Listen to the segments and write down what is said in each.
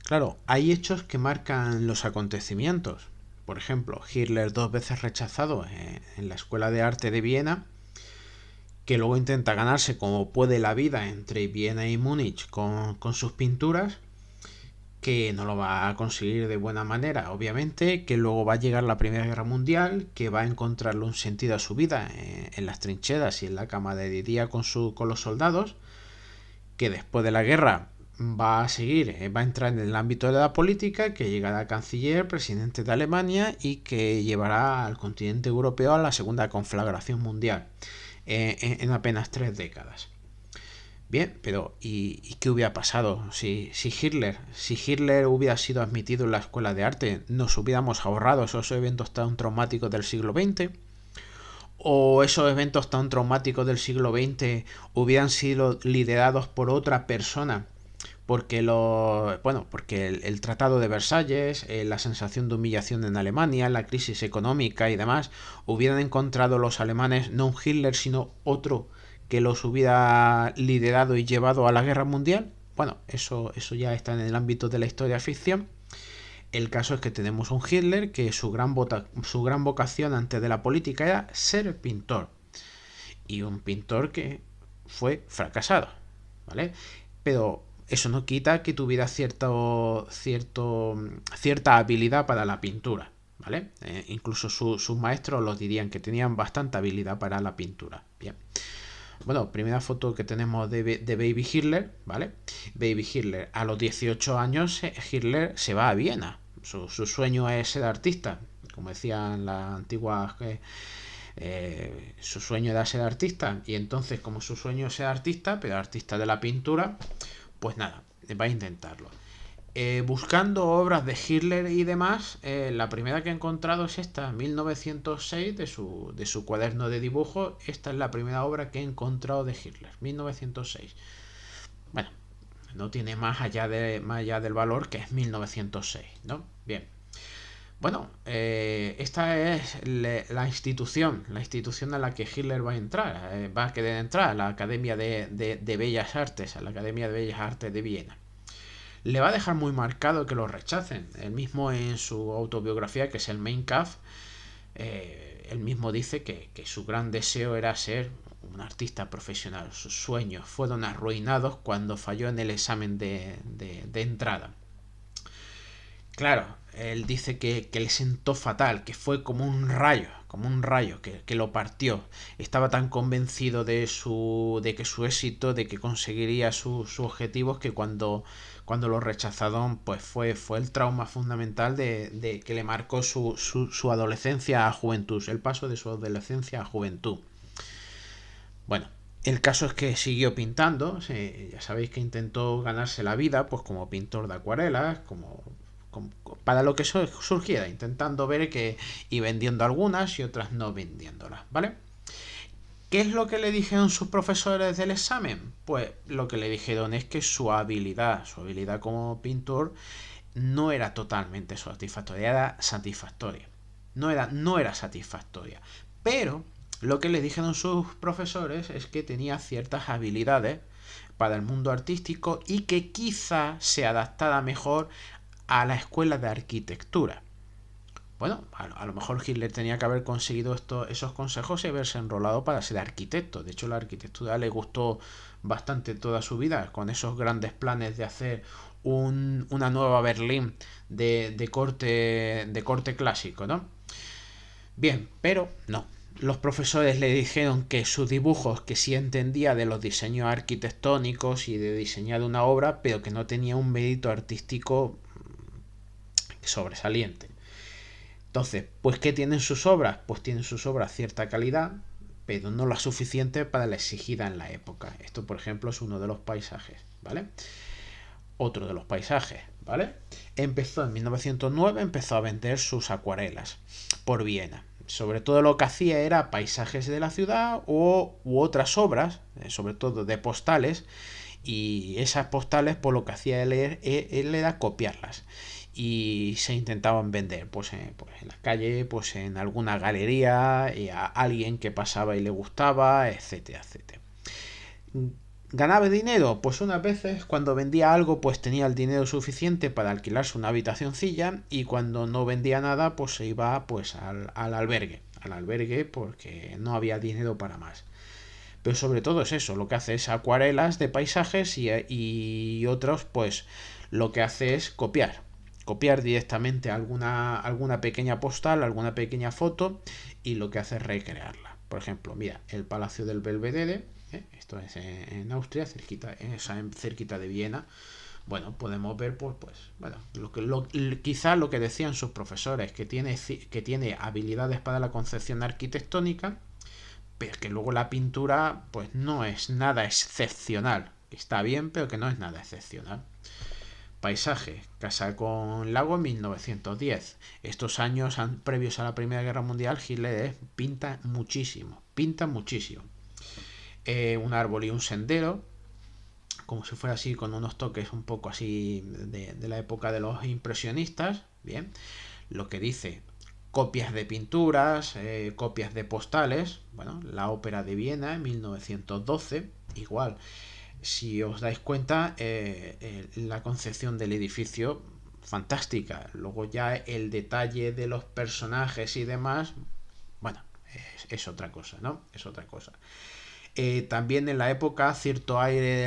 Claro, hay hechos que marcan los acontecimientos. Por ejemplo, Hitler 2 veces rechazado en la Escuela de Arte de Viena, que luego intenta ganarse como puede la vida entre Viena y Múnich con sus pinturas, que no lo va a conseguir de buena manera, obviamente, que luego va a llegar la Primera Guerra Mundial, que va a encontrarle un sentido a su vida en las trincheras y en la camaradería con los soldados, que después de la guerra va a seguir, va a entrar en el ámbito de la política, que llegará canciller, presidente de Alemania y que llevará al continente europeo a la segunda conflagración mundial en apenas 3 décadas. Bien, pero ¿y qué hubiera pasado si Hitler hubiera sido admitido en la escuela de arte? ¿Nos hubiéramos ahorrado esos eventos tan traumáticos del siglo XX? ¿O esos eventos tan traumáticos del siglo XX hubieran sido liderados por otra persona? Porque el Tratado de Versalles, la sensación de humillación en Alemania, la crisis económica y demás, hubieran encontrado los alemanes no un Hitler, sino otro que los hubiera liderado y llevado a la guerra mundial. Bueno, eso ya está en el ámbito de la historia ficción. El caso es que tenemos un Hitler que su gran vocación antes de la política era ser pintor. Y un pintor que fue fracasado, ¿vale? Pero eso no quita que tuviera cierta habilidad para la pintura, ¿vale? Incluso sus maestros los dirían que tenían bastante habilidad para la pintura. Bien. Bueno, primera foto que tenemos de Baby Hitler, ¿vale? Baby Hitler, a los 18 años Hitler se va a Viena. Su sueño es ser artista, como decían las antiguas... su sueño era ser artista, y entonces como su sueño es ser artista, pero artista de la pintura, pues nada, va a intentarlo. Buscando obras de Hitler y demás, la primera que he encontrado es esta, 1906, de su cuaderno de dibujo. Esta es la primera obra que he encontrado de Hitler, 1906. Bueno, no tiene más allá del valor que es 1906, ¿no? Bien. Bueno, esta es la institución a la que Hitler va a entrar, va a querer entrar a la Academia de Bellas Artes, a la Academia de Bellas Artes de Viena. Le va a dejar muy marcado que lo rechacen. Él mismo en su autobiografía, que es el Mein Kampf, él mismo dice que su gran deseo era ser un artista profesional. Sus sueños fueron arruinados cuando falló en el examen de entrada. Claro, él dice que le sentó fatal, que fue como un rayo que lo partió. Estaba tan convencido de que su éxito, de que conseguiría sus objetivos, que cuando lo rechazaron, pues fue el trauma fundamental de que le marcó su adolescencia a juventud, el paso de su adolescencia a juventud. Bueno, el caso es que siguió pintando, ya sabéis que intentó ganarse la vida pues como pintor de acuarelas, como para lo que surgiera, intentando ver que y vendiendo algunas y otras no vendiéndolas, ¿vale? ¿Qué es lo que le dijeron sus profesores del examen? Pues lo que le dijeron es que su habilidad como pintor no era totalmente satisfactoria, era satisfactoria. No era satisfactoria. Pero lo que le dijeron sus profesores es que tenía ciertas habilidades para el mundo artístico y que quizá se adaptara mejor a la escuela de arquitectura. Bueno, a lo mejor Hitler tenía que haber conseguido esos consejos y haberse enrolado para ser arquitecto. De hecho, la arquitectura le gustó bastante toda su vida, con esos grandes planes de hacer una nueva Berlín de corte clásico, ¿no? Bien, pero no. Los profesores le dijeron que sus dibujos, que sí entendía de los diseños arquitectónicos y de diseñar una obra, pero que no tenía un mérito artístico sobresaliente. Entonces, pues ¿qué tienen sus obras? Pues tienen sus obras cierta calidad, pero no la suficiente para la exigida en la época. Esto, por ejemplo, es uno de los paisajes, ¿vale? Otro de los paisajes, ¿vale? En 1909, empezó a vender sus acuarelas por Viena. Sobre todo lo que hacía era paisajes de la ciudad u otras obras, sobre todo de postales, y esas postales, por lo que hacía él era copiarlas y se intentaban vender pues en la calle, pues en alguna galería, a alguien que pasaba y le gustaba, etcétera, etcétera. ¿Ganaba dinero? Pues unas veces cuando vendía algo pues tenía el dinero suficiente para alquilarse una habitacioncilla, y cuando no vendía nada pues se iba pues al albergue porque no había dinero para más. Pero sobre todo es eso, lo que hace es acuarelas de paisajes, y otros pues lo que hace es copiar directamente alguna pequeña postal, alguna pequeña foto, y lo que hace es recrearla. Por ejemplo, mira, el Palacio del Belvedere, esto es en Austria, cerquita de Viena. Bueno, podemos ver pues bueno, quizá lo que decían sus profesores, que tiene habilidades para la concepción arquitectónica, pero que luego la pintura pues no es nada excepcional. Está bien, pero que no es nada excepcional. Paisaje, Casa con Lago, 1910. Estos años previos a la Primera Guerra Mundial, Hitler pinta muchísimo. Un árbol y un sendero, como si fuera así, con unos toques un poco así de la época de los impresionistas. Bien, lo que dice, copias de pinturas, copias de postales. Bueno, la Ópera de Viena en 1912, igual. Si os dais cuenta, la concepción del edificio, fantástica. Luego ya el detalle de los personajes y demás, bueno, es otra cosa, ¿no? Es otra cosa. También en la época cierto aire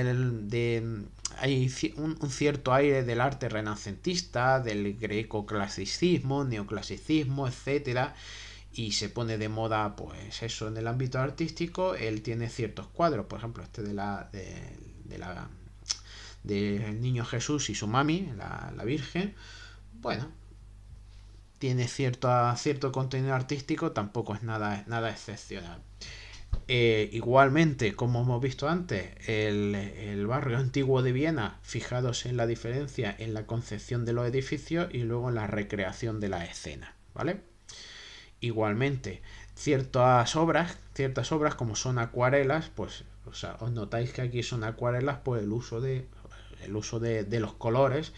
hay un cierto aire del arte renacentista, del greco-clasicismo, neoclasicismo, etcétera, y se pone de moda pues eso en el ámbito artístico. Él tiene ciertos cuadros, por ejemplo este del niño Jesús y su mami, la Virgen. Bueno, tiene cierto contenido artístico, tampoco es nada excepcional. Igualmente, como hemos visto antes, el barrio antiguo de Viena, fijados en la diferencia en la concepción de los edificios y luego en la recreación de la escena, ¿vale? Igualmente, ciertas obras como son acuarelas, pues o sea, os notáis que aquí son acuarelas por el uso de los colores,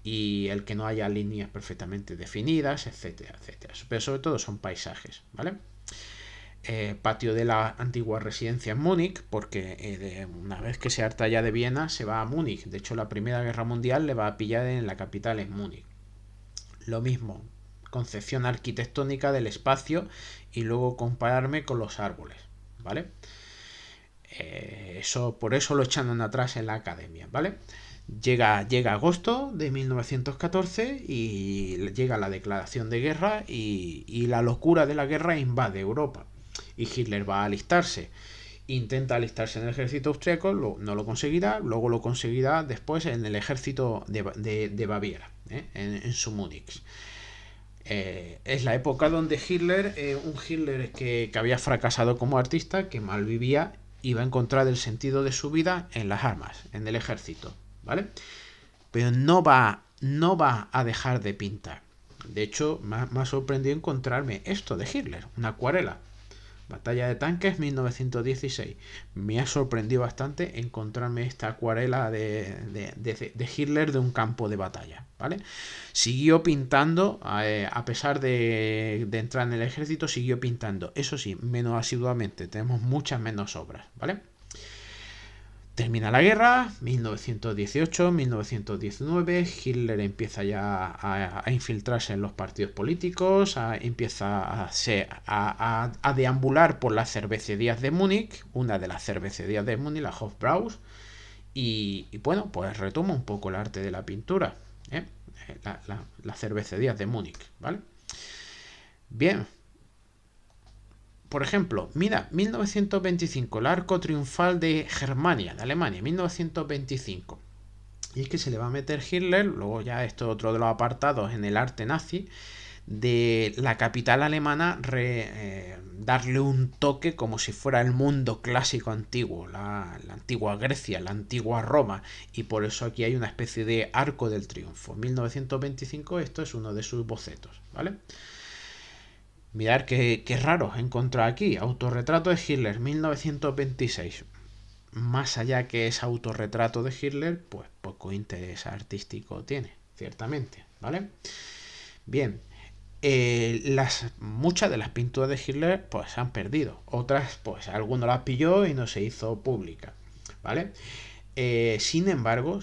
y el que no haya líneas perfectamente definidas, etcétera, etcétera. Pero sobre todo son paisajes, ¿vale? Patio de la antigua residencia en Múnich, porque una vez que se harta ya de Viena se va a Múnich. De hecho, la Primera Guerra Mundial le va a pillar en la capital, en Múnich. Lo mismo, concepción arquitectónica del espacio, y luego compararme con los árboles, ¿vale? Por eso lo echaron atrás en la academia, ¿vale? Llega agosto de 1914 y llega la declaración de guerra, y la locura de la guerra invade Europa, y Hitler va a alistarse. Intenta alistarse en el ejército austriaco, no lo conseguirá, luego lo conseguirá después en el ejército de Baviera, en su Múnich. Es la época donde un Hitler que había fracasado como artista, que mal vivía, iba a encontrar el sentido de su vida en las armas, en el ejército, ¿vale? Pero no va a dejar de pintar. De hecho, me ha sorprendido encontrarme esto de Hitler, una acuarela. Batalla de Tanques, 1916. Me ha sorprendido bastante encontrarme esta acuarela de Hitler de un campo de batalla, ¿vale? Siguió pintando, a pesar de entrar en el ejército, siguió pintando. Eso sí, menos asiduamente, tenemos muchas menos obras, ¿vale? Termina la guerra, 1918, 1919, Hitler empieza ya a infiltrarse en los partidos políticos, empieza a deambular por las cervecerías de Múnich, una de las cervecerías de Múnich, la Hofbrauhaus, y bueno, pues retoma un poco el arte de la pintura, las cervecerías de Múnich, ¿vale? Bien. Por ejemplo, mira, 1925, el arco triunfal de Germania, de Alemania, 1925. Y es que se le va a meter Hitler, luego ya esto otro de los apartados en el arte nazi, de la capital alemana, darle un toque como si fuera el mundo clásico antiguo, la antigua Grecia, la antigua Roma, y por eso aquí hay una especie de arco del triunfo. 1925, esto es uno de sus bocetos, ¿vale? Mirad qué raro encontrar aquí. Autorretrato de Hitler, 1926. Más allá que es autorretrato de Hitler, pues poco interés artístico tiene, ciertamente, ¿vale? Bien, muchas de las pinturas de Hitler pues se han perdido. Otras, pues alguno las pilló y no se hizo pública. ¿vale? Sin embargo,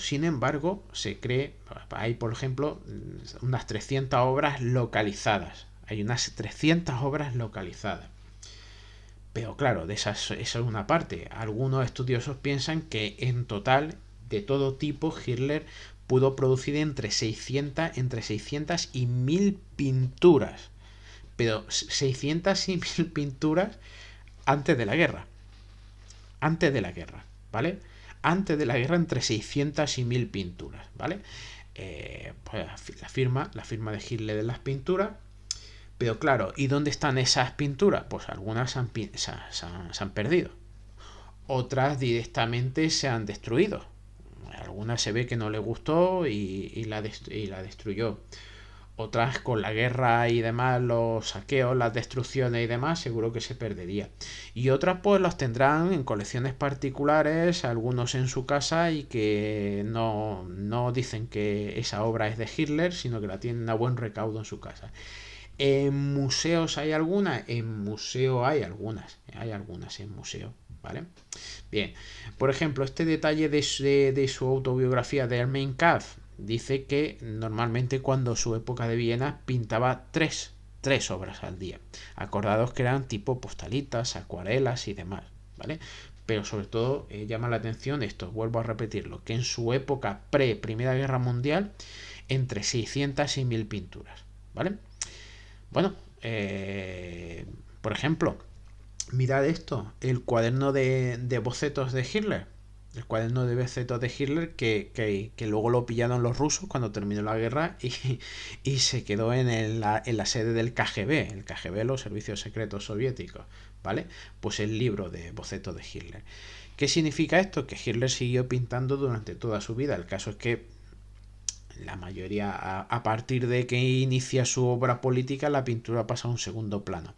se cree, hay por ejemplo unas 300 obras localizadas. Hay unas 300 obras localizadas. Pero claro, de esas, esa es una parte. Algunos estudiosos piensan que en total, de todo tipo, Hitler pudo producir entre 600 y 1000 pinturas. Pero 600 y 1000 pinturas antes de la guerra. Antes de la guerra, ¿vale? Antes de la guerra entre 600 y 1000 pinturas, ¿vale? Pues la firma de Hitler de las pinturas. Pero claro, ¿y dónde están esas pinturas? Pues algunas se han perdido. Otras directamente se han destruido. Algunas se ve que no le gustó y la destruyó. Otras con la guerra y demás, los saqueos, las destrucciones y demás, seguro que se perdería. Y otras pues las tendrán en colecciones particulares, algunos en su casa y que no dicen que esa obra es de Hitler, sino que la tienen a buen recaudo en su casa. ¿En museos hay algunas? En museo hay algunas en museo, ¿vale? Bien, por ejemplo, este detalle de su autobiografía de Mein Kampf dice que normalmente cuando su época de Viena pintaba tres obras al día. Acordados que eran tipo postalitas, acuarelas y demás, ¿vale? Pero sobre todo llama la atención esto, vuelvo a repetirlo, que en su época pre-Primera Guerra Mundial, entre 600 y 1000 pinturas, ¿vale? Bueno, por ejemplo, mirad esto, el cuaderno de bocetos de Hitler. El cuaderno de bocetos de Hitler que luego lo pillaron los rusos cuando terminó la guerra y se quedó en la sede del KGB, el KGB, los servicios secretos soviéticos, ¿vale? Pues el libro de bocetos de Hitler. ¿Qué significa esto? Que Hitler siguió pintando durante toda su vida. El caso es que la mayoría, a partir de que inicia su obra política, la pintura pasa a un segundo plano.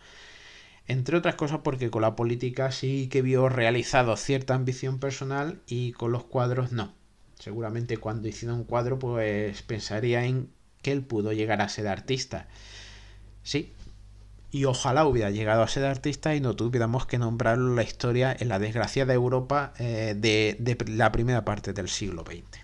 Entre otras cosas porque con la política sí que vio realizado cierta ambición personal y con los cuadros no. Seguramente cuando hiciera un cuadro pues pensaría en que él pudo llegar a ser artista. Sí, y ojalá hubiera llegado a ser artista y no tuviéramos que nombrarlo en la historia, en la desgraciada Europa de la primera parte del siglo XX.